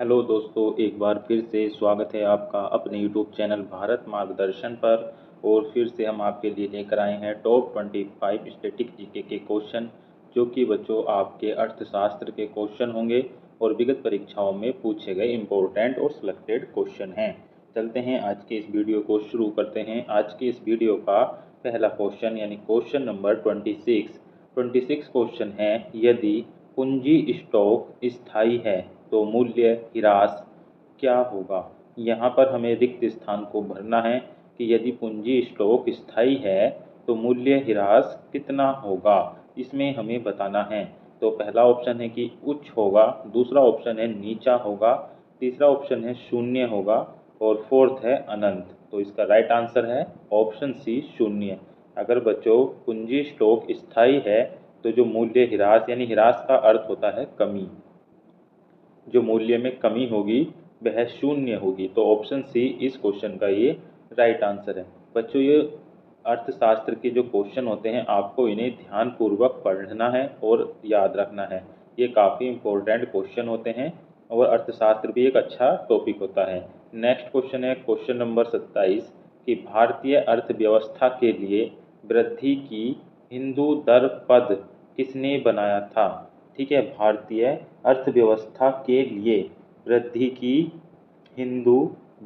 Hello दोस्तों, एक बार फिर से स्वागत है आपका अपने यूट्यूब चैनल भारत मार्गदर्शन पर। और फिर से हम आपके लिए लेकर आए हैं टॉप 25 स्टैटिक जीके के क्वेश्चन, जो कि बच्चों आपके अर्थशास्त्र के क्वेश्चन होंगे और विगत परीक्षाओं में पूछे गए इम्पोर्टेंट और सिलेक्टेड क्वेश्चन हैं। चलते हैं, आज के इस वीडियो को शुरू करते हैं। आज के इस वीडियो का पहला क्वेश्चन यानी क्वेश्चन नंबर 26 क्वेश्चन है, यदि पूंजी स्टॉक स्थायी है तो मूल्य ह्रास क्या होगा। यहाँ पर हमें रिक्त स्थान को भरना है कि यदि पूंजी स्टॉक स्थायी है तो मूल्य ह्रास कितना होगा, इसमें हमें बताना है। तो पहला ऑप्शन है कि उच्च होगा, दूसरा ऑप्शन है नीचा होगा, तीसरा ऑप्शन है शून्य होगा और फोर्थ है अनंत। तो इसका राइट आंसर है ऑप्शन सी, शून्य। अगर बच्चों पूंजी स्टॉक स्थायी है तो जो मूल्य ह्रास यानी ह्रास का अर्थ होता है कमी, जो मूल्य में कमी होगी वह शून्य होगी। तो ऑप्शन सी इस क्वेश्चन का ये राइट आंसर है। बच्चों, ये अर्थशास्त्र के जो क्वेश्चन होते हैं आपको इन्हें ध्यानपूर्वक पढ़ना है और याद रखना है। ये काफ़ी इंपॉर्टेंट क्वेश्चन होते हैं और अर्थशास्त्र भी एक अच्छा टॉपिक होता है। नेक्स्ट क्वेश्चन है क्वेश्चन नंबर 27 कि भारतीय अर्थव्यवस्था के लिए वृद्धि की हिंदू दर पद किसने बनाया था। ठीक है, भारतीय अर्थव्यवस्था के लिए वृद्धि की हिंदू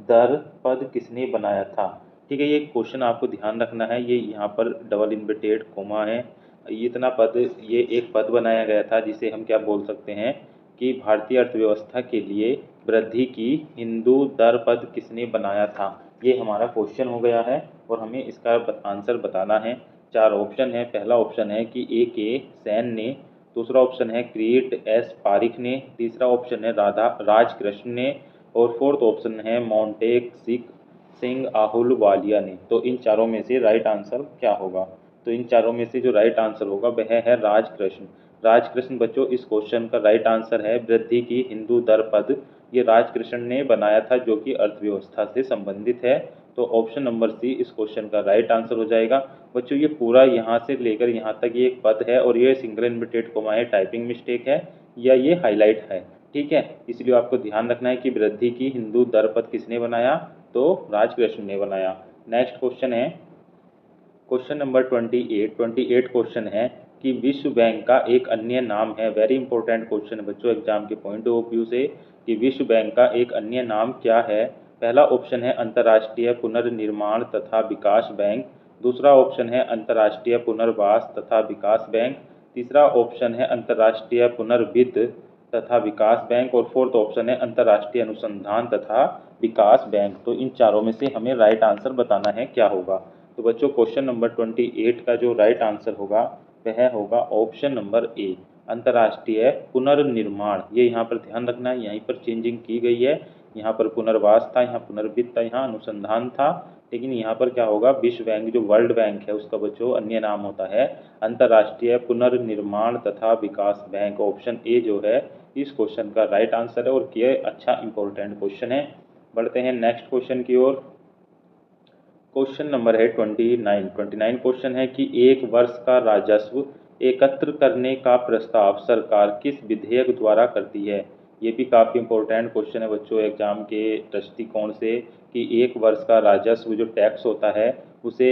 दर पद किसने बनाया था। ठीक है, ये क्वेश्चन आपको ध्यान रखना है। ये यहाँ पर डबल इन्वर्टेड कोमा है, इतना पद, ये एक पद बनाया गया था जिसे हम क्या बोल सकते हैं कि भारतीय अर्थव्यवस्था के लिए वृद्धि की हिंदू दर पद किसने बनाया था। ये हमारा क्वेश्चन हो गया है और हमें इसका आंसर बताना है। चार ऑप्शन है। पहला ऑप्शन है कि ए के सेन ने, दूसरा ऑप्शन है क्रिएट एस पारिख ने, तीसरा ऑप्शन है राधा राजकृष्ण ने और फोर्थ ऑप्शन है मोंटेक सिंह आहलूवालिया ने। तो इन चारों में से राइट आंसर क्या होगा। तो इन चारों में से जो राइट आंसर होगा वह है राजकृष्ण। राजकृष्ण बच्चों इस क्वेश्चन का राइट आंसर है। वृद्धि की हिंदू दर पद ये राजकृष्ण ने बनाया था, जो कि अर्थव्यवस्था से संबंधित है। तो ऑप्शन नंबर सी इस क्वेश्चन का राइट आंसर हो जाएगा। बच्चों, ये पूरा यहाँ से लेकर यहाँ तक ये एक पद है और ये सिंगल इन्वर्टेड कोमा है, टाइपिंग मिस्टेक है या ये हाईलाइट है। ठीक है, इसलिए आपको ध्यान रखना है कि वृद्धि की हिंदू दर पद किसने बनाया, तो राजकृष्ण ने बनाया। नेक्स्ट क्वेश्चन है क्वेश्चन नंबर 28 क्वेश्चन है कि विश्व बैंक का एक अन्य नाम है। वेरी इंपॉर्टेंट क्वेश्चन है बच्चों एग्जाम के पॉइंट ऑफ व्यू से, कि विश्व बैंक का एक अन्य नाम क्या है। पहला ऑप्शन है अंतर्राष्ट्रीय पुनर्निर्माण तथा विकास बैंक, दूसरा ऑप्शन है अंतर्राष्ट्रीय पुनर्वास तथा विकास बैंक, तीसरा ऑप्शन है अंतर्राष्ट्रीय पुनर्वित्त तथा विकास बैंक और फोर्थ ऑप्शन है अंतर्राष्ट्रीय अनुसंधान तथा विकास बैंक। तो इन चारों में से हमें राइट आंसर बताना है क्या होगा। तो बच्चों क्वेश्चन नंबर 28 का जो राइट आंसर होगा वह होगा ऑप्शन नंबर ए, अंतर्राष्ट्रीय पुनर्निर्माण। ये यहाँ पर ध्यान रखना है, यहीं पर चेंजिंग की गई है। यहाँ पर पुनर्वास था, यहाँ पुनर्वित्त था, यहाँ अनुसंधान था, लेकिन यहाँ पर क्या होगा, विश्व बैंक जो वर्ल्ड बैंक है उसका बच्चों अन्य नाम होता है अंतर्राष्ट्रीय पुनर्निर्माण तथा विकास बैंक। ऑप्शन ए जो है इस क्वेश्चन का राइट आंसर है और ये अच्छा इंपॉर्टेंट क्वेश्चन है। बढ़ते हैं नेक्स्ट क्वेश्चन की ओर। क्वेश्चन नंबर है 29 क्वेश्चन है कि एक वर्ष का राजस्व एकत्र करने का प्रस्ताव सरकार किस विधेयक द्वारा करती है। ये भी काफ़ी इंपॉर्टेंट क्वेश्चन है बच्चों एग्जाम के दृष्टिकोण से, कि एक वर्ष का राजस्व जो टैक्स होता है उसे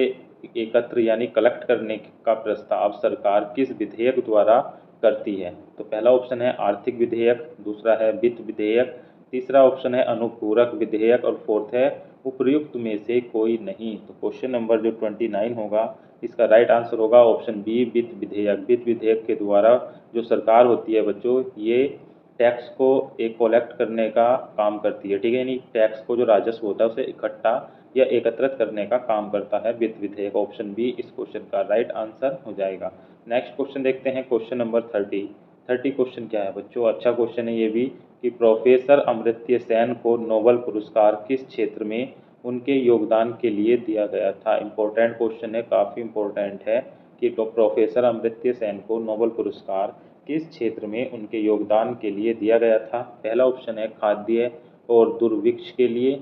एकत्र यानी कलेक्ट करने का प्रस्ताव सरकार किस विधेयक द्वारा करती है। तो पहला ऑप्शन है आर्थिक विधेयक, दूसरा है वित्त विधेयक, तीसरा ऑप्शन है अनुपूरक विधेयक और फोर्थ है उपर्युक्त में से कोई नहीं। तो क्वेश्चन नंबर जो 29 होगा इसका राइट आंसर होगा ऑप्शन बी, वित्त विधेयक। वित्त विधेयक के द्वारा जो सरकार होती है बच्चों, ये टैक्स को एक कलेक्ट करने का काम करती है। ठीक है, यानी टैक्स को जो राजस्व होता है उसे इकट्ठा या एकत्रित करने का काम करता है वित्त विधेयक। ऑप्शन बी इस क्वेश्चन का राइट आंसर हो जाएगा। नेक्स्ट क्वेश्चन देखते हैं क्वेश्चन नंबर 30 क्वेश्चन क्या है बच्चों, अच्छा क्वेश्चन है ये भी, कि प्रोफेसर अमर्त्य सेन को नोबेल पुरस्कार किस क्षेत्र में उनके योगदान के लिए दिया गया था। इंपॉर्टेंट क्वेश्चन है, काफ़ी इंपॉर्टेंट है कि तो प्रोफेसर अमर्त्य सेन को नोबेल पुरस्कार किस क्षेत्र में उनके योगदान के लिए दिया गया था। पहला ऑप्शन है खाद्य और दुर्भिक्ष के लिए,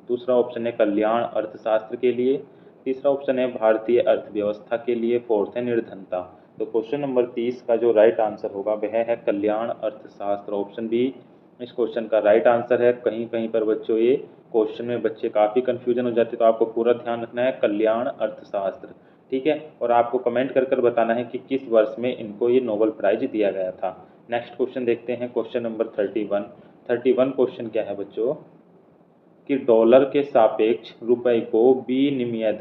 दूसरा ऑप्शन है कल्याण अर्थशास्त्र के लिए, तीसरा ऑप्शन है भारतीय अर्थव्यवस्था के लिए, फोर्थ है निर्धनता। तो क्वेश्चन नंबर 30 का जो राइट आंसर होगा वह है कल्याण अर्थशास्त्र। ऑप्शन बी इस क्वेश्चन का राइट आंसर है। कहीं कहीं पर बच्चों ये क्वेश्चन में बच्चे काफ़ी कन्फ्यूजन हो जाते हैं, तो आपको पूरा ध्यान रखना है कल्याण अर्थशास्त्र, ठीक है। और आपको कमेंट कर कर बताना है कि किस वर्ष में इनको ये नोबेल प्राइज दिया गया था। नेक्स्ट क्वेश्चन देखते हैं, क्वेश्चन नंबर 31 क्वेश्चन क्या है बच्चों कि डॉलर के सापेक्ष रुपए को विनिमय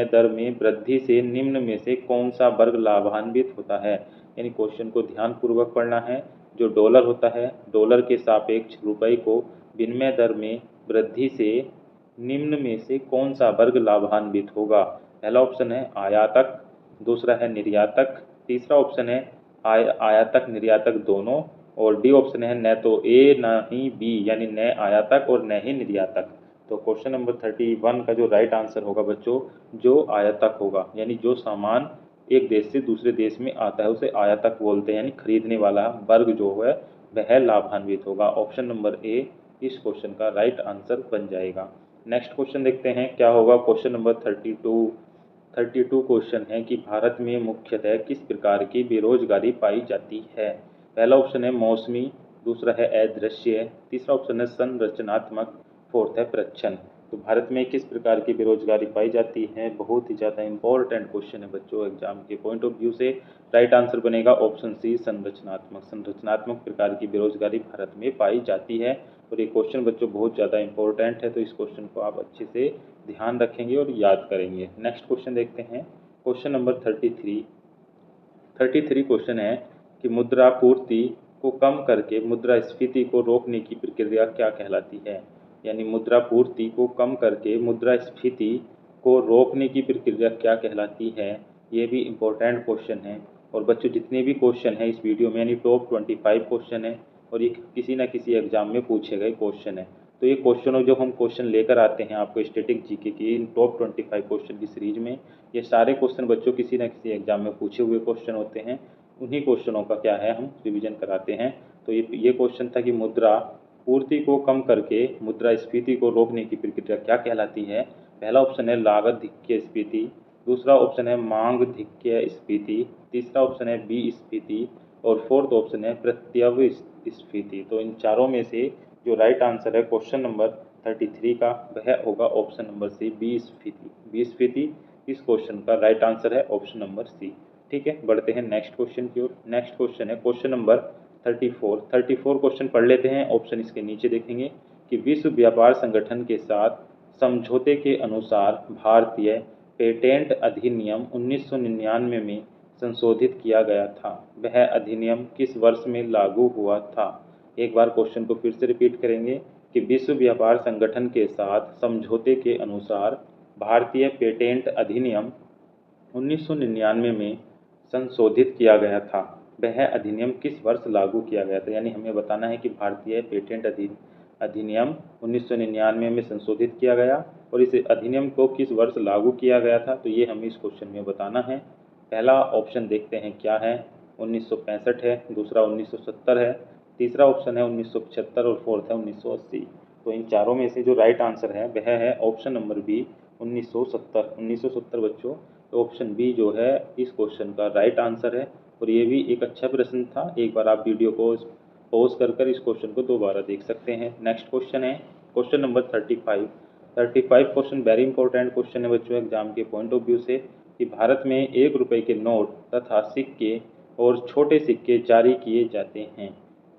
दर में वृद्धि से निम्न में से कौन सा वर्ग लाभान्वित होता है। यानी क्वेश्चन को ध्यानपूर्वक पढ़ना है। जो डॉलर होता है, डॉलर के सापेक्ष रुपए को विनिमय दर में वृद्धि से निम्न में से कौन सा वर्ग लाभान्वित होगा। पहला ऑप्शन है आयातक, दूसरा है निर्यातक, तीसरा ऑप्शन है आयातक निर्यातक दोनों, और डी ऑप्शन है न तो ए न ही बी, यानी न आयातक और न ही निर्यातक। तो क्वेश्चन नंबर 31 का जो राइट आंसर होगा बच्चों, जो आयातक होगा, यानी जो सामान एक देश से दूसरे देश में आता है उसे आयातक बोलते हैं, यानी खरीदने वाला वर्ग जो है वह लाभान्वित होगा। ऑप्शन नंबर ए इस क्वेश्चन का राइट आंसर बन जाएगा। नेक्स्ट क्वेश्चन देखते हैं क्या होगा। क्वेश्चन नंबर 32 क्वेश्चन है कि भारत में मुख्यतः किस प्रकार की बेरोजगारी पाई जाती है। पहला ऑप्शन है मौसमी, दूसरा है अदृश्य, तीसरा ऑप्शन है संरचनात्मक, फोर्थ है प्रच्छन्न। तो भारत में किस प्रकार की बेरोजगारी पाई जाती है, बहुत ही ज़्यादा इंपॉर्टेंट क्वेश्चन है बच्चों एग्जाम के पॉइंट ऑफ व्यू से। राइट आंसर बनेगा ऑप्शन सी संरचनात्मक प्रकार की बेरोजगारी भारत में पाई जाती है। और ये क्वेश्चन बच्चों बहुत ज़्यादा इंपॉर्टेंट है, तो इस क्वेश्चन को आप अच्छे से ध्यान रखेंगे और याद करेंगे। नेक्स्ट क्वेश्चन देखते हैं, क्वेश्चन नंबर 33 क्वेश्चन है कि मुद्रापूर्ति को कम करके मुद्रास्फीति को रोकने की प्रक्रिया क्या कहलाती है। यानी मुद्रापूर्ति को कम करके मुद्रास्फीति को रोकने की प्रक्रिया क्या कहलाती है, ये भी इम्पोर्टेंट क्वेश्चन है। और बच्चों जितने भी क्वेश्चन हैं इस वीडियो में, यानी टॉप 25 क्वेश्चन है और ये किसी न किसी एग्जाम में पूछे गए क्वेश्चन है। तो ये क्वेश्चनों जो हम क्वेश्चन लेकर आते हैं आपको स्टैटिक जीके की इन टॉप 25 क्वेश्चन की सीरीज में, ये सारे क्वेश्चन बच्चों किसी न किसी एग्जाम में पूछे हुए क्वेश्चन होते हैं। उन्हीं क्वेश्चनों का क्या है हम रिवीजन कराते हैं। तो ये क्वेश्चन था कि मुद्रा पूर्ति को कम करके मुद्रास्फीति को रोकने की प्रक्रिया क्या कहलाती है। पहला ऑप्शन है लागत स्फीति, दूसरा ऑप्शन है मांग स्फीति, तीसरा ऑप्शन है बी स्फीति, और फोर्थ ऑप्शन है प्रत्यव्य स्फीति। तो इन चारों में से जो राइट आंसर है क्वेश्चन नंबर 33 का वह होगा ऑप्शन नंबर सी बी स्फीति। इस क्वेश्चन का राइट आंसर है ऑप्शन नंबर सी। ठीक है, बढ़ते हैं नेक्स्ट क्वेश्चन की ओर। नेक्स्ट क्वेश्चन है क्वेश्चन नंबर 34 क्वेश्चन पढ़ लेते हैं, ऑप्शन इसके नीचे देखेंगे कि विश्व व्यापार संगठन के साथ समझौते के अनुसार भारतीय पेटेंट अधिनियम 1999 में संशोधित किया गया था। वह अधिनियम किस वर्ष में लागू हुआ था। एक बार क्वेश्चन को फिर से रिपीट करेंगे कि विश्व व्यापार संगठन के साथ समझौते के अनुसार भारतीय पेटेंट अधिनियम 1999 में संशोधित किया गया था। वह अधिनियम किस वर्ष लागू किया गया था। यानी हमें बताना है कि भारतीय पेटेंट अधिनियम 1999 में संशोधित किया गया और इस अधिनियम को किस वर्ष लागू किया गया था, तो ये हमें इस क्वेश्चन में बताना है। पहला ऑप्शन देखते हैं क्या है, 1965 है, दूसरा 1970 है, तीसरा ऑप्शन है 1975 और फोर्थ है 1980। तो इन चारों में से जो राइट आंसर है वह है ऑप्शन नंबर बी 1970 बच्चों। तो ऑप्शन बी जो है इस क्वेश्चन का राइट आंसर है। और ये भी एक अच्छा प्रश्न था, एक बार आप वीडियो को पॉज कर इस क्वेश्चन को दोबारा देख सकते हैं। नेक्स्ट क्वेश्चन है question number 35 question very important question है बच्चों एग्जाम के पॉइंट ऑफ व्यू से कि भारत में 1 रुपये के नोट तथा सिक्के और छोटे सिक्के जारी किए जाते हैं।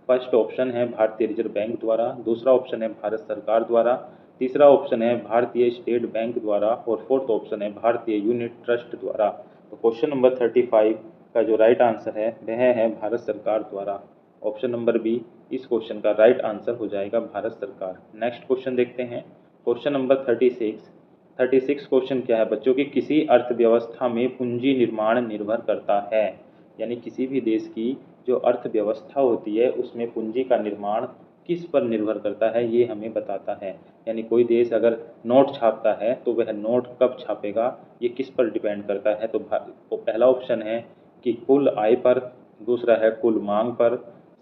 फर्स्ट ऑप्शन है भारतीय रिजर्व बैंक द्वारा, दूसरा ऑप्शन है भारत सरकार द्वारा, तीसरा ऑप्शन है भारतीय स्टेट बैंक द्वारा, और फोर्थ ऑप्शन है भारतीय यूनिट ट्रस्ट द्वारा। तो क्वेश्चन नंबर 35 का जो राइट आंसर है वह है भारत सरकार द्वारा। ऑप्शन नंबर बी इस क्वेश्चन का राइट आंसर हो जाएगा भारत सरकार। नेक्स्ट क्वेश्चन देखते हैं क्वेश्चन नंबर 36 क्वेश्चन क्या है बच्चों की किसी अर्थव्यवस्था में पूंजी निर्माण निर्भर करता है। यानी किसी भी देश की जो अर्थव्यवस्था होती है उसमें पूंजी का निर्माण किस पर निर्भर करता है, ये हमें बताता है। यानी कोई देश अगर नोट छापता है तो वह नोट कब छापेगा, ये किस पर डिपेंड करता है। तो पहला ऑप्शन है कि कुल आय पर, दूसरा है कुल मांग पर,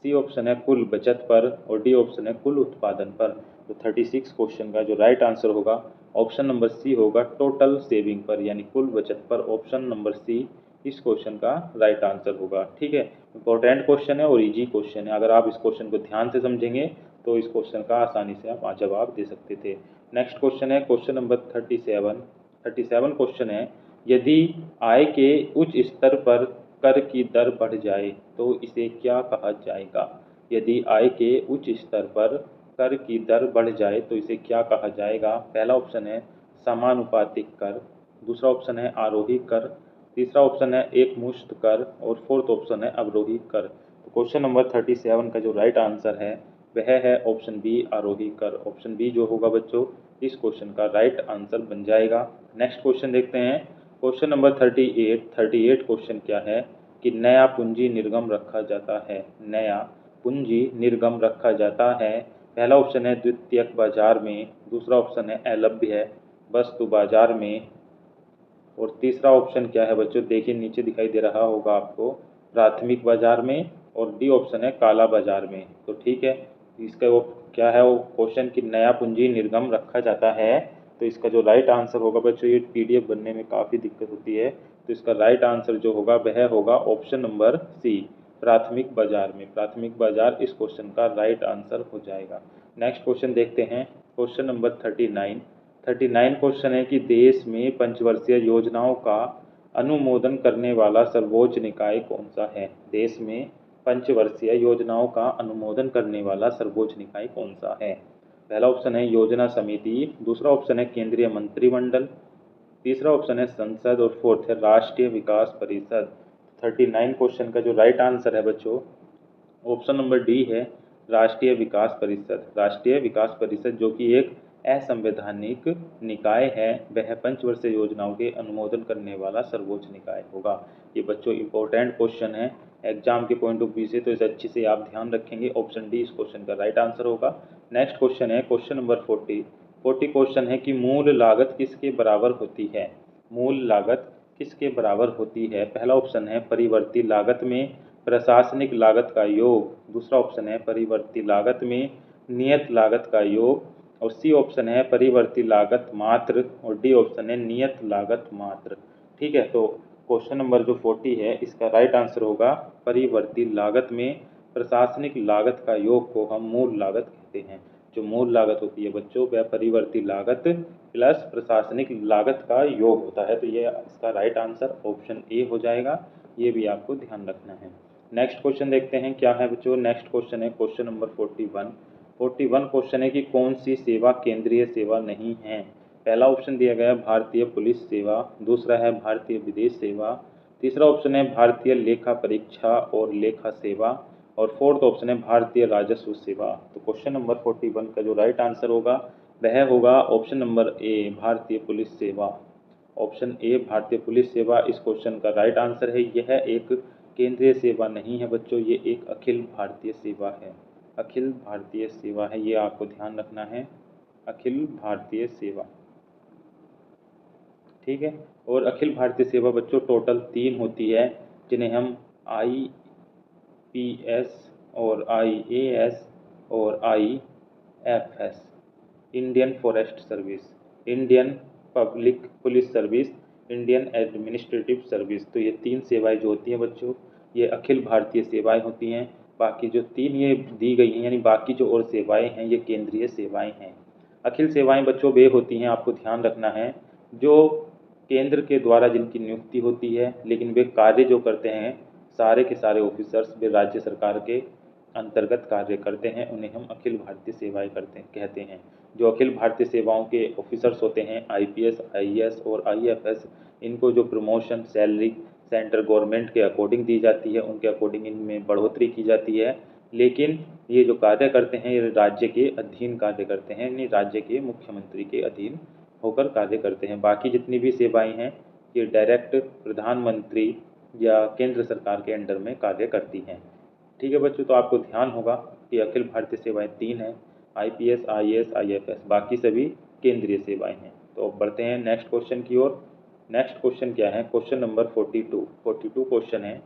सी ऑप्शन है कुल बचत पर, और डी ऑप्शन है कुल उत्पादन पर। तो 36 क्वेश्चन का जो राइट आंसर होगा ऑप्शन नंबर सी होगा टोटल सेविंग पर, यानी कुल बचत पर। ऑप्शन नंबर सी इस क्वेश्चन का राइट आंसर होगा। ठीक है, इंपॉर्टेंट क्वेश्चन है और इजी क्वेश्चन है। अगर आप इस क्वेश्चन को ध्यान से समझेंगे तो इस क्वेश्चन का आसानी से आप जवाब दे सकते थे। नेक्स्ट क्वेश्चन है क्वेश्चन नंबर 37 क्वेश्चन है, यदि आय के उच्च स्तर पर कर की दर बढ़ जाए तो इसे क्या कहा जाएगा? यदि आय के उच्च स्तर पर कर की दर बढ़ जाए तो इसे क्या कहा जाएगा? पहला ऑप्शन है समानुपातिक कर, दूसरा ऑप्शन है आरोही कर, तीसरा ऑप्शन है एक मुश्त कर और फोर्थ ऑप्शन है अवरोही कर। तो क्वेश्चन नंबर 37 का जो राइट आंसर है वह है ऑप्शन बी आरोही कर। ऑप्शन बी जो होगा बच्चों इस क्वेश्चन का राइट आंसर बन जाएगा। नेक्स्ट क्वेश्चन देखते हैं क्वेश्चन नंबर 38 क्वेश्चन क्या है कि नया पूंजी निर्गम रखा जाता है। नया पूंजी निर्गम रखा जाता है। पहला ऑप्शन है द्वितीयक बाजार में, दूसरा ऑप्शन है अलभ्य वस्तु बाजार में और तीसरा ऑप्शन क्या है बच्चों, देखिए नीचे दिखाई दे रहा होगा आपको, प्राथमिक बाजार में और डी ऑप्शन है काला बाजार में। तो ठीक है, इसका वो क्या है वो क्वेश्चन कि नया पूंजी निर्गम रखा जाता है। तो इसका जो राइट आंसर होगा बच्चों, ये पीडीएफ बनने में काफ़ी दिक्कत होती है, तो इसका राइट आंसर जो होगा वह होगा ऑप्शन नंबर सी प्राथमिक बाजार में। प्राथमिक बाजार इस क्वेश्चन का राइट आंसर हो जाएगा। नेक्स्ट क्वेश्चन देखते हैं क्वेश्चन नंबर 39 क्वेश्चन है कि देश में पंचवर्षीय योजनाओं का अनुमोदन करने वाला सर्वोच्च निकाय कौन सा है? देश में पंचवर्षीय योजनाओं का अनुमोदन करने वाला सर्वोच्च निकाय कौन सा है? पहला ऑप्शन है योजना समिति, दूसरा ऑप्शन है केंद्रीय मंत्रिमंडल, तीसरा ऑप्शन है संसद और फोर्थ है राष्ट्रीय विकास परिषद। 39 क्वेश्चन का जो राइट आंसर है बच्चों ऑप्शन नंबर डी है राष्ट्रीय विकास परिषद। राष्ट्रीय विकास परिषद जो कि एक असंवैधानिक निकाय है, वह पंचवर्षीय योजनाओं के अनुमोदन करने वाला सर्वोच्च निकाय होगा। ये बच्चों इंपॉर्टेंट क्वेश्चन है एग्जाम के पॉइंट ऑफ व्यू से, तो इसे अच्छे से आप ध्यान रखेंगे। ऑप्शन डी इस क्वेश्चन का राइट आंसर होगा। नेक्स्ट क्वेश्चन है क्वेश्चन नंबर 40 क्वेश्चन है कि मूल लागत किसके बराबर होती है? मूल लागत किसके बराबर होती है? पहला ऑप्शन है परिवर्ती लागत में प्रशासनिक लागत का योग, दूसरा ऑप्शन है परिवर्ती लागत में नियत लागत का योग और सी ऑप्शन है परिवर्ती लागत मात्र और डी ऑप्शन है नियत लागत मात्र। ठीक है, तो क्वेश्चन नंबर जो 40 है इसका राइट आंसर होगा परिवर्ती लागत में प्रशासनिक लागत का योग को हम मूल लागत कहते हैं। जो मूल लागत होती है बच्चों वह परिवर्ती लागत प्लस प्रशासनिक लागत का योग होता है। तो ये इसका राइट आंसर ऑप्शन ए हो जाएगा, ये भी आपको ध्यान रखना है। नेक्स्ट क्वेश्चन देखते हैं क्या है बच्चों। नेक्स्ट क्वेश्चन है क्वेश्चन नंबर 41 क्वेश्चन है कि कौन सी सेवा केंद्रीय सेवा नहीं है? पहला ऑप्शन दिया गया है भारतीय पुलिस सेवा, दूसरा है भारतीय विदेश सेवा, तीसरा ऑप्शन है भारतीय लेखा परीक्षा और लेखा सेवा और फोर्थ ऑप्शन है भारतीय राजस्व सेवा। तो क्वेश्चन नंबर 41 का जो राइट आंसर होगा वह होगा ऑप्शन नंबर ए भारतीय पुलिस सेवा। ऑप्शन ए भारतीय पुलिस सेवा इस क्वेश्चन का राइट आंसर है। यह एक केंद्रीय सेवा नहीं है बच्चों, ये एक अखिल भारतीय सेवा है। अखिल भारतीय सेवा है, ये आपको ध्यान रखना है, अखिल भारतीय सेवा। ठीक है, और अखिल भारतीय सेवा बच्चों टोटल 3 होती है, जिन्हें हम IPS और IAS और IFS, Indian forest service, Indian public police service, Indian administrative service. तो ये 3 सेवाएं जो होती हैं बच्चों ये अखिल भारतीय सेवाएं होती हैं। बाकी जो 3 ये दी गई हैं यानी बाकी जो और सेवाएं हैं ये केंद्रीय सेवाएं हैं। अखिल सेवाएं बच्चों वे होती हैं, आपको ध्यान रखना है, जो केंद्र के द्वारा जिनकी नियुक्ति होती है, लेकिन वे कार्य जो करते हैं सारे के सारे ऑफिसर्स वे राज्य सरकार के अंतर्गत कार्य करते हैं, उन्हें हम अखिल भारतीय सेवाएं कहते हैं। जो अखिल भारतीय सेवाओं के ऑफिसर्स होते हैं IPS, IAS और IFS, इनको जो प्रमोशन सैलरी सेंट्रल गवर्नमेंट के अकॉर्डिंग दी जाती है, उनके अकॉर्डिंग इनमें बढ़ोतरी की जाती है, लेकिन ये जो कार्य करते हैं ये राज्य के अधीन कार्य करते हैं, यानी राज्य के मुख्यमंत्री के अधीन होकर कार्य करते हैं। बाकी जितनी भी सेवाएं हैं ये डायरेक्ट प्रधानमंत्री या केंद्र सरकार के अंडर में कार्य करती हैं। ठीक है बच्चों, तो आपको ध्यान होगा कि अखिल भारतीय सेवाएं 3 हैं, IPS, IAS, IFS, बाकी सभी केंद्रीय सेवाएं हैं। तो अब बढ़ते हैं नेक्स्ट क्वेश्चन की ओर। नेक्स्ट क्वेश्चन क्या है, क्वेश्चन नंबर 42 क्वेश्चन है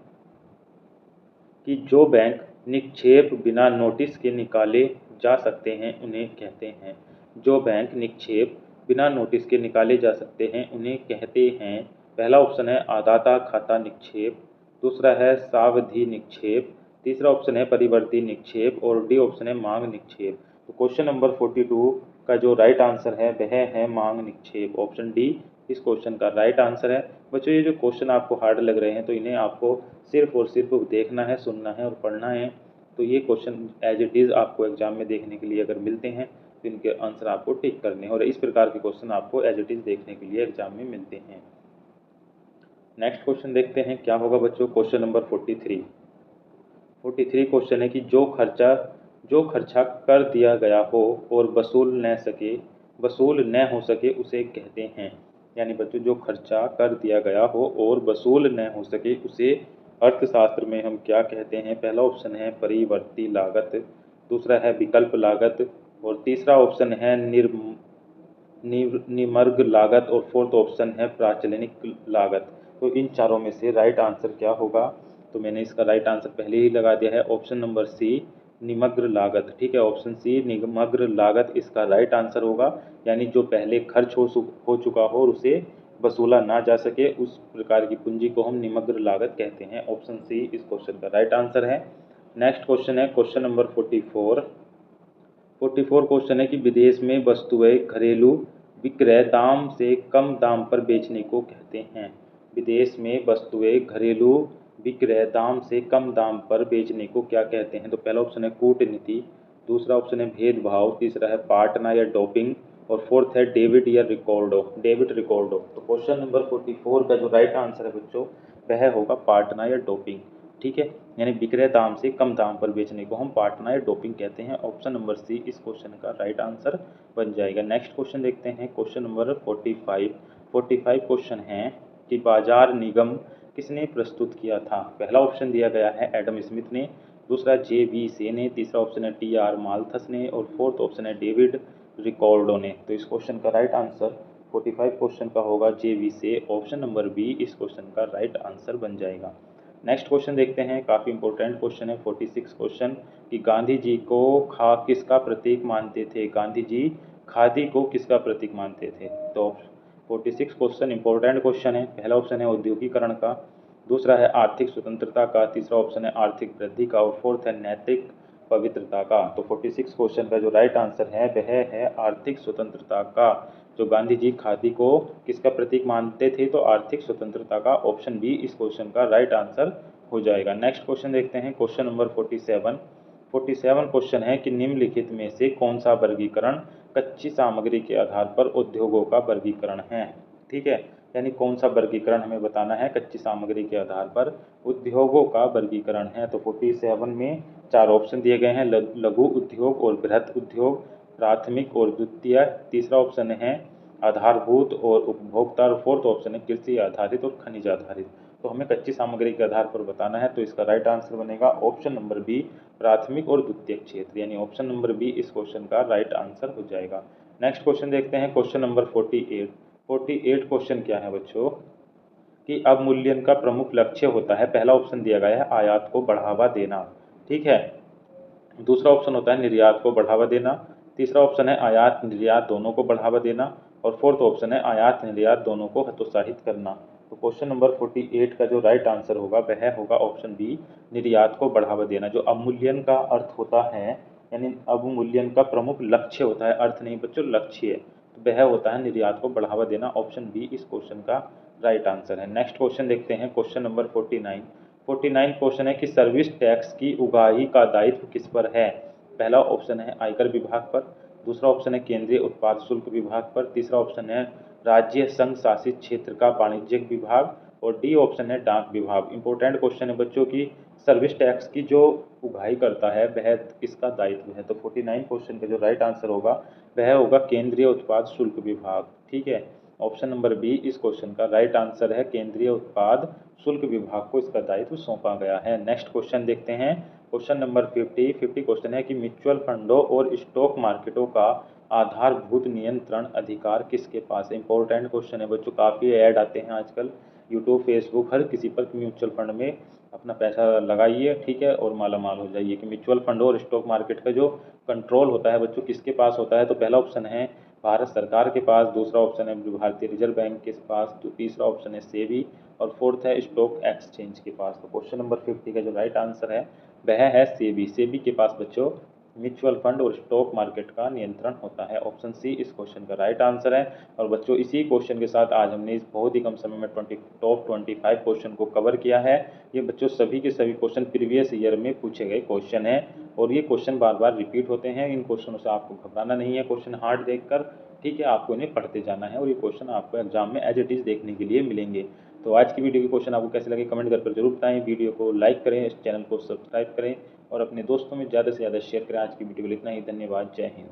कि जो बैंक निक्षेप बिना नोटिस के निकाले जा सकते हैं उन्हें कहते हैं। जो बैंक निक्षेप बिना नोटिस के निकाले जा सकते हैं उन्हें कहते हैं। पहला ऑप्शन है आदाता खाता निक्षेप, दूसरा है सावधि निक्षेप, तीसरा ऑप्शन है परिवर्ती निक्षेप और डी ऑप्शन है मांग निक्षेप। तो क्वेश्चन नंबर 42 का जो राइट आंसर है वह है मांग निक्षेप। ऑप्शन डी इस क्वेश्चन का राइट आंसर है। बच्चों ये जो क्वेश्चन आपको हार्ड लग रहे हैं तो इन्हें आपको सिर्फ और सिर्फ देखना है, सुनना है और पढ़ना है। तो ये क्वेश्चन एज इट इज़ आपको एग्जाम में देखने के लिए अगर मिलते हैं तो इनके आंसर आपको टिक करने हैं और इस प्रकार के क्वेश्चन आपको एज इट इज़ देखने के लिए एग्जाम में मिलते हैं। नेक्स्ट क्वेश्चन देखते हैं क्या होगा बच्चों। क्वेश्चन नंबर 43 क्वेश्चन है कि जो खर्चा कर दिया गया हो और वसूल न हो सके उसे कहते हैं। यानी बच्चों जो खर्चा कर दिया गया हो और वसूल न हो सके उसे अर्थशास्त्र में हम क्या कहते हैं। पहला ऑप्शन है परिवर्ती लागत, दूसरा है विकल्प लागत और तीसरा ऑप्शन है निमर्ग लागत और फोर्थ ऑप्शन है प्राचलनिक लागत। तो इन चारों में से राइट आंसर क्या होगा। तो मैंने इसका राइट आंसर पहले ही लगा दिया है, ऑप्शन नंबर सी निमग्र लागत। ठीक है, ऑप्शन सी निमग्र लागत इसका राइट आंसर होगा। यानी जो पहले खर्च हो चुका हो और उसे वसूला ना जा सके उस प्रकार की पूंजी को हम निमग्र लागत कहते हैं। ऑप्शन सी इस क्वेश्चन का राइट आंसर है। नेक्स्ट क्वेश्चन है क्वेश्चन नंबर 44 क्वेश्चन है कि विदेश में वस्तुएं घरेलू विक्रय दाम से कम दाम पर बेचने को कहते हैं। विदेश में वस्तुएं घरेलू विक्रय दाम से कम दाम पर बेचने को क्या कहते हैं। तो पहला ऑप्शन है कूटनीति, दूसरा ऑप्शन है भेदभाव, तीसरा है पाटना या डोपिंग और फोर्थ है डेबिट रिकॉर्डो। तो क्वेश्चन नंबर 44 का जो राइट आंसर है बच्चों वह होगा पाटना या डोपिंग। ठीक है, यानी विक्रय दाम से कम दाम पर बेचने को हम पाटना या डोपिंग कहते हैं। ऑप्शन नंबर सी इस क्वेश्चन का राइट आंसर बन जाएगा। नेक्स्ट क्वेश्चन देखते हैं क्वेश्चन नंबर 45 क्वेश्चन है कि बाजार निगम किसने प्रस्तुत किया था। पहला ऑप्शन दिया गया है एडम स्मिथ ने, दूसरा जे.वी. से ने, तीसरा ऑप्शन है टी.आर. माल्थस ने और फोर्थ ऑप्शन है डेविड रिकॉर्डो ने। तो इस क्वेश्चन का राइट आंसर 45 क्वेश्चन का होगा जे.वी. से। ऑप्शन नंबर बी इस क्वेश्चन का राइट आंसर बन जाएगा। नेक्स्ट क्वेश्चन देखते हैं, काफ़ी इंपॉर्टेंट क्वेश्चन है 46 क्वेश्चन कि गांधी जी को किसका प्रतीक मानते थे। गांधी जी खादी को किसका प्रतीक मानते थे। तो 46 क्वेश्चन इंपॉर्टेंट क्वेश्चन है। पहला ऑप्शन है औद्योगिकरण का, दूसरा है आर्थिक स्वतंत्रता का, तीसरा ऑप्शन है आर्थिक वृद्धि का और फोर्थ है नैतिक पवित्रता का। तो 46 क्वेश्चन का जो राइट आंसर है वह है आर्थिक स्वतंत्रता का। जो गांधी जी खादी को किसका प्रतीक मानते थे, तो आर्थिक स्वतंत्रता का। ऑप्शन बी इस क्वेश्चन का राइट आंसर हो जाएगा। नेक्स्ट क्वेश्चन देखते हैं क्वेश्चन नंबर 47 क्वेश्चन है कि निम्नलिखित में से कौन सा वर्गीकरण कच्ची सामग्री के आधार पर उद्योगों का वर्गीकरण है। ठीक है, यानी कौन सा वर्गीकरण हमें बताना है कच्ची सामग्री के आधार पर उद्योगों का वर्गीकरण है। तो 47 में चार ऑप्शन दिए गए हैं, लघु उद्योग और बृहत उद्योग, प्राथमिक और द्वितीय, तीसरा ऑप्शन है आधारभूत और उपभोक्ता और फोर्थ ऑप्शन है कृषि आधारित और खनिज आधारित। तो हमें कच्ची सामग्री के आधार पर बताना है, तो इसका राइट आंसर बनेगा ऑप्शन नंबर बी प्राथमिक और द्वितीय क्षेत्र। यानी ऑप्शन नंबर बी इस क्वेश्चन का राइट आंसर हो जाएगा। नेक्स्ट क्वेश्चन देखते हैं क्वेश्चन नंबर 48 क्वेश्चन क्या है बच्चों कि अवमूल्यन का प्रमुख लक्ष्य होता है। पहला ऑप्शन दिया गया है आयात को बढ़ावा देना। ठीक है, दूसरा ऑप्शन होता है निर्यात को बढ़ावा देना, तीसरा ऑप्शन है आयात निर्यात दोनों को बढ़ावा देना और फोर्थ ऑप्शन है आयात निर्यात दोनों को हतोत्साहित करना। तो क्वेश्चन नंबर 48 का जो राइट आंसर होगा वह होगा ऑप्शन बी निर्यात को बढ़ावा देना। जो अवमूल्यन का अर्थ होता है, यानी अवमूल्यन का प्रमुख लक्ष्य होता है, अर्थ नहीं बच्चों लक्ष्य, तो वह होता है निर्यात को बढ़ावा देना। ऑप्शन बी इस क्वेश्चन का राइट आंसर है। नेक्स्ट क्वेश्चन देखते हैं क्वेश्चन नंबर 49 क्वेश्चन है कि सर्विस टैक्स की उगाही का दायित्व किस पर है। पहला ऑप्शन है आयकर विभाग पर, दूसरा ऑप्शन है केंद्रीय उत्पाद शुल्क विभाग पर, तीसरा ऑप्शन है राज्य संघ शासित क्षेत्र का वाणिज्यिक विभाग और डी ऑप्शन है डाक विभाग। इंपॉर्टेंट क्वेश्चन है बच्चों की सर्विस टैक्स की जो उगाही करता है वह किसका दायित्व है। तो 49 क्वेश्चन का जो राइट आंसर होगा वह होगा केंद्रीय उत्पाद शुल्क विभाग। ठीक है, ऑप्शन नंबर बी इस क्वेश्चन का राइट आंसर है, केंद्रीय उत्पाद शुल्क विभाग को इसका दायित्व सौंपा गया है। नेक्स्ट क्वेश्चन देखते हैं क्वेश्चन नंबर 50 क्वेश्चन है कि म्यूचुअल फंडों और स्टॉक मार्केटों का आधारभूत नियंत्रण अधिकार किसके पास है। इंपॉर्टेंट क्वेश्चन है बच्चों, काफ़ी ऐड आते हैं आजकल यूट्यूब, फेसबुक, हर किसी पर म्यूचुअल फंड में अपना पैसा लगाइए, ठीक है, और माला माल हो जाइए। कि म्यूचुअल फंड और स्टॉक मार्केट का जो कंट्रोल होता है बच्चों किसके पास होता है, तो पहला ऑप्शन है भारत सरकार के पास, दूसरा ऑप्शन है भारतीय रिजर्व बैंक के पास, तो तीसरा ऑप्शन है सेबी, और फोर्थ है स्टॉक एक्सचेंज के पास। तो क्वेश्चन नंबर 50 का जो राइट आंसर है वह है सेबी। सेबी के पास बच्चों म्यूचुअल फंड और स्टॉक मार्केट का नियंत्रण होता है। ऑप्शन सी इस क्वेश्चन का राइट आंसर है। और बच्चों इसी क्वेश्चन के साथ आज हमने इस बहुत ही कम समय में टॉप 25 क्वेश्चन को कवर किया है। ये बच्चों सभी के सभी क्वेश्चन प्रीवियस ईयर में पूछे गए क्वेश्चन हैं और ये क्वेश्चन बार बार रिपीट होते हैं। इन क्वेश्चनों से आपको घबराना नहीं है, क्वेश्चन हार्ड देखकर, ठीक है, आपको इन्हें पढ़ते जाना है और ये क्वेश्चन आपको एग्जाम में एज इट इज़ देखने के लिए मिलेंगे। तो आज की वीडियो के क्वेश्चन आपको कैसे लगे कमेंट कर जरूर बताएं। वीडियो को लाइक करें, इस चैनल को सब्सक्राइब करें और अपने दोस्तों में ज़्यादा से ज़्यादा शेयर करें। आज की वीडियो के लिए इतना ही, धन्यवाद, जय हिंद।